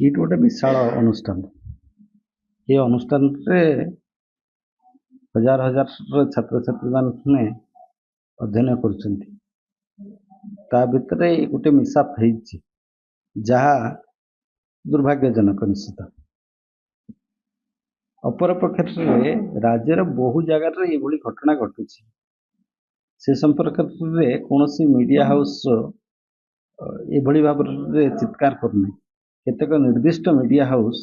Kit ଗୋଟେ ବିଶାଳ ଅନୁଷ୍ଠାନ। ଏ ଅନୁଷ୍ଠାନରେ ହଜାର ହଜାର ଛାତ୍ରଛାତ୍ରୀମାନେ ଅଧ୍ୟୟନ କରୁଛନ୍ତି। ତା ଭିତରେ ଗୋଟେ ମିଶାପ ହେଇଛି, ଯାହା ଦୁର୍ଭାଗ୍ୟଜନକ ନିଶ୍ଚିତ। ଅପରପକ୍ଷରେ ରାଜ୍ୟର ବହୁ ଜାଗାରେ ଏଭଳି ଘଟଣା ଘଟୁଛି। ସେ ସମ୍ପର୍କରେ କୌଣସି ମିଡ଼ିଆ ହାଉସ୍ ଏଭଳି ଭାବରେ ଚିତ୍କାର କରୁନାହିଁ। କେତେକ ନିର୍ଦ୍ଦିଷ୍ଟ ମିଡ଼ିଆ ହାଉସ୍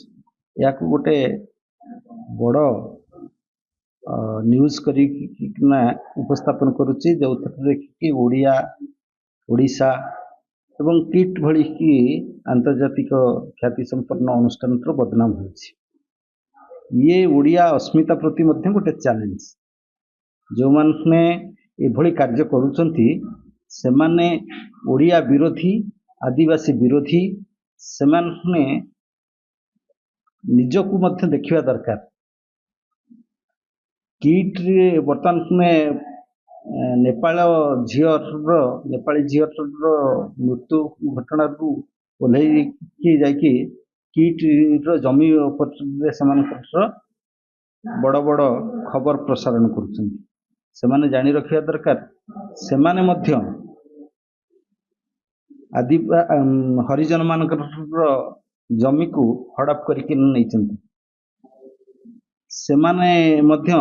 ଏହାକୁ ଗୋଟେ ବଡ଼ ନ୍ୟୁଜ୍ କରିକିନା ଉପସ୍ଥାପନ କରୁଛି, ଯେଉଁଥିରେ କି ଓଡ଼ିଶା ଏବଂ କିଟ୍ ଭଳି କି ଆନ୍ତର୍ଜାତିକ ଖ୍ୟାତି ସମ୍ପନ୍ନ ଅନୁଷ୍ଠାନର ବଦନାମ ହେଉଛି। ଇଏ ଓଡ଼ିଆ ଅସ୍ମିତା ପ୍ରତି ମଧ୍ୟ ଗୋଟେ ଚ୍ୟାଲେଞ୍ଜ। ଯେଉଁମାନେ ଏଭଳି କାର୍ଯ୍ୟ କରୁଛନ୍ତି ସେମାନେ ଓଡ଼ିଆ ବିରୋଧୀ, ଆଦିବାସୀ ବିରୋଧୀ। ସେମାନେ ନିଜକୁ ମଧ୍ୟ ଦେଖିବା ଦରକାର। କିଟ୍ରେ ବର୍ତ୍ତମାନ ନେପାଳୀ ଝିଅର ମୃତ୍ୟୁ ଘଟଣାରୁ ଓହ୍ଲେଇକି ଯାଇକି କିଟ୍ର ଜମି ଉପରେ ସେମାନଙ୍କର ବଡ଼ ବଡ଼ ଖବର ପ୍ରସାରଣ କରୁଛନ୍ତି। ସେମାନେ ଜାଣି ରଖିବା ଦରକାର, ସେମାନେ ମଧ୍ୟ ହରିଜନ ମାନଙ୍କର ଜମିକୁ ହଡପ କରିକି ନେଇଛନ୍ତି। ସେମାନେ ମଧ୍ୟ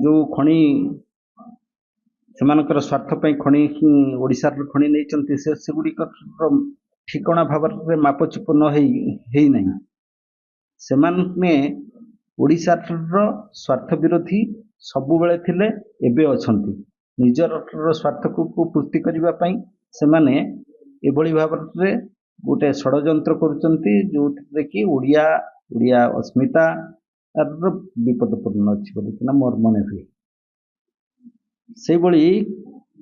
ଯେଉଁ ଖଣି, ସେମାନଙ୍କର ସ୍ୱାର୍ଥ ପାଇଁ ଖଣି, ଓଡ଼ିଶାର ଖଣି ନେଇଛନ୍ତି, ସେଗୁଡ଼ିକର ଠିକଣା ଭାବରେ ମାପଚୁପ ନ ହେଇନାହିଁ। ସେମାନେ ଓଡ଼ିଶାର ସ୍ୱାର୍ଥ ବିରୋଧୀ ସବୁବେଳେ ଥିଲେ, ଏବେ ଅଛନ୍ତି। ନିଜର ସ୍ୱାର୍ଥକୁ ପୂର୍ତ୍ତି କରିବା ପାଇଁ ସେମାନେ ଏଭଳି ଭାବରେ ଗୋଟେ ଷଡ଼ଯନ୍ତ୍ର କରୁଛନ୍ତି, ଯେଉଁଥିରେ କି ଓଡ଼ିଆ ଅସ୍ମିତା ବିପଦପୂର୍ଣ୍ଣ ଅଛି ବୋଲିକିନା ମୋର ମନେ ହୁଏ। ସେଇଭଳି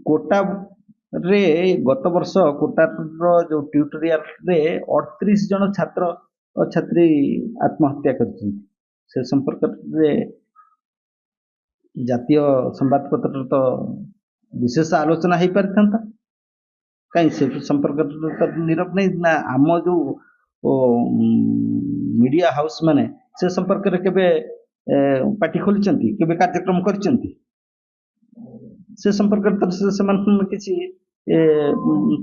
କୋଟାରେ ଗତ ବର୍ଷ କୋଟାର ଯେଉଁ ଟ୍ୟୁଟୋରିଆଲରେ 38 ଜଣ ଛାତ୍ରଛାତ୍ରୀ ଆତ୍ମହତ୍ୟା କରିଛନ୍ତି। ସେ ସମ୍ପର୍କରେ ଜାତୀୟ ସମ୍ବାଦପତ୍ରରେ ତ ବିଶେଷ ଆଲୋଚନା ହେଇପାରିଥାନ୍ତା। କାହିଁ ସେ ସମ୍ପର୍କରେ ନିରବ ନାହିଁ ନା? ଆମ ଯେଉଁ ମିଡ଼ିଆ ହାଉସ୍ ମାନେ ସେ ସମ୍ପର୍କରେ କେବେ ପାଟି ଖୋଲିଛନ୍ତି, କେବେ କାର୍ଯ୍ୟକ୍ରମ କରିଛନ୍ତି? ସେ ସମ୍ପର୍କରେ ତ ସେମାନେ କିଛି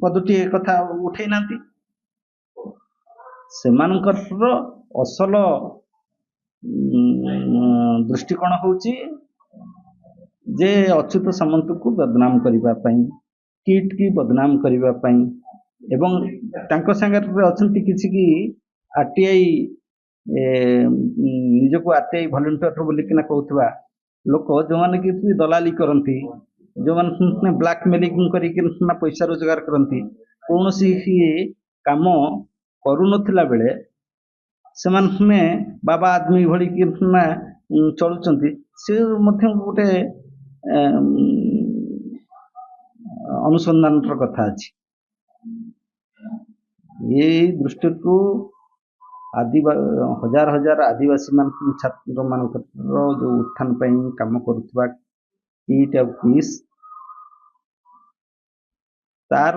ପଦଟିଏ କଥା ଉଠେଇ ନାହାନ୍ତି। ସେମାନଙ୍କର ଅସଲ ଦୃଷ୍ଟିକୋଣ ହେଉଛି ଯେ ଅଚ୍ୟୁତ ସାମନ୍ତକୁ ବଦନାମ କରିବା ପାଇଁ, କିଟ୍ କି ବଦନାମ କରିବା ପାଇଁ, ଏବଂ ତାଙ୍କ ସାଙ୍ଗରେ ଅଛନ୍ତି କିଛି କି RTI, ନିଜକୁ RTI ଭଲେଣ୍ଟିୟର ବୋଲିକିନା କହୁଥିବା ଲୋକ, ଯେଉଁମାନେ କି ଦଲାଲି କରନ୍ତି, ଯେଉଁମାନେ ବ୍ଲାକମେଲିଂ କରିକି ପଇସା ରୋଜଗାର କରନ୍ତି। କୌଣସି କାମ କରୁନଥିଲା ବେଳେ ସେମାନେ ବାବା ଆଦମୀ ଭଳି ଚଳୁଛନ୍ତି। ସେ ମଧ୍ୟ ଗୋଟେ ଅନୁସନ୍ଧାନର କଥା ଅଛି। ଏଇ ଦୃଷ୍ଟିରୁ ହଜାର ହଜାର ଆଦିବାସୀ ଛାତ୍ରମାନଙ୍କର ଯେଉଁ ଉତ୍ଥାନ ପାଇଁ କାମ କରୁଥିବା କିଟ୍ ଆଉ କିସ୍, ତାର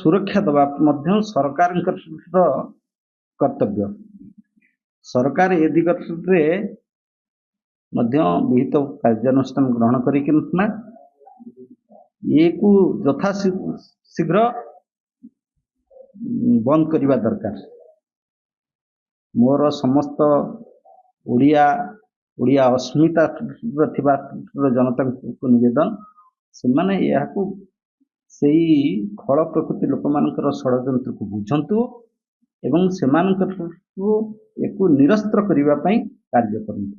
ସୁରକ୍ଷା ଦେବା ମଧ୍ୟ ସରକାରଙ୍କର କର୍ତ୍ତବ୍ୟ। ସରକାର ଏ ଦିଗରେ ମଧ୍ୟ ବିହିତ କାର୍ଯ୍ୟାନୁଷ୍ଠାନ ଗ୍ରହଣ କରିକିନା ଏକୁ ଯଥାଶୀଘ୍ର ବନ୍ଦ କରିବା ଦରକାର। ମୋର ସମସ୍ତ ଓଡ଼ିଆ ଅସ୍ମିତା ଥିବା ଜନତାଙ୍କୁ ନିବେଦନ, ସେମାନେ ଏହାକୁ ସେଇ ଖଳ ପ୍ରକୃତି ଲୋକମାନଙ୍କର ଷଡ଼ଯନ୍ତ୍ରକୁ ବୁଝନ୍ତୁ ଏବଂ ସେମାନଙ୍କଠୁ ଏକୁ ନିରସ୍ତ୍ର କରିବା ପାଇଁ କାର୍ଯ୍ୟ କରନ୍ତୁ।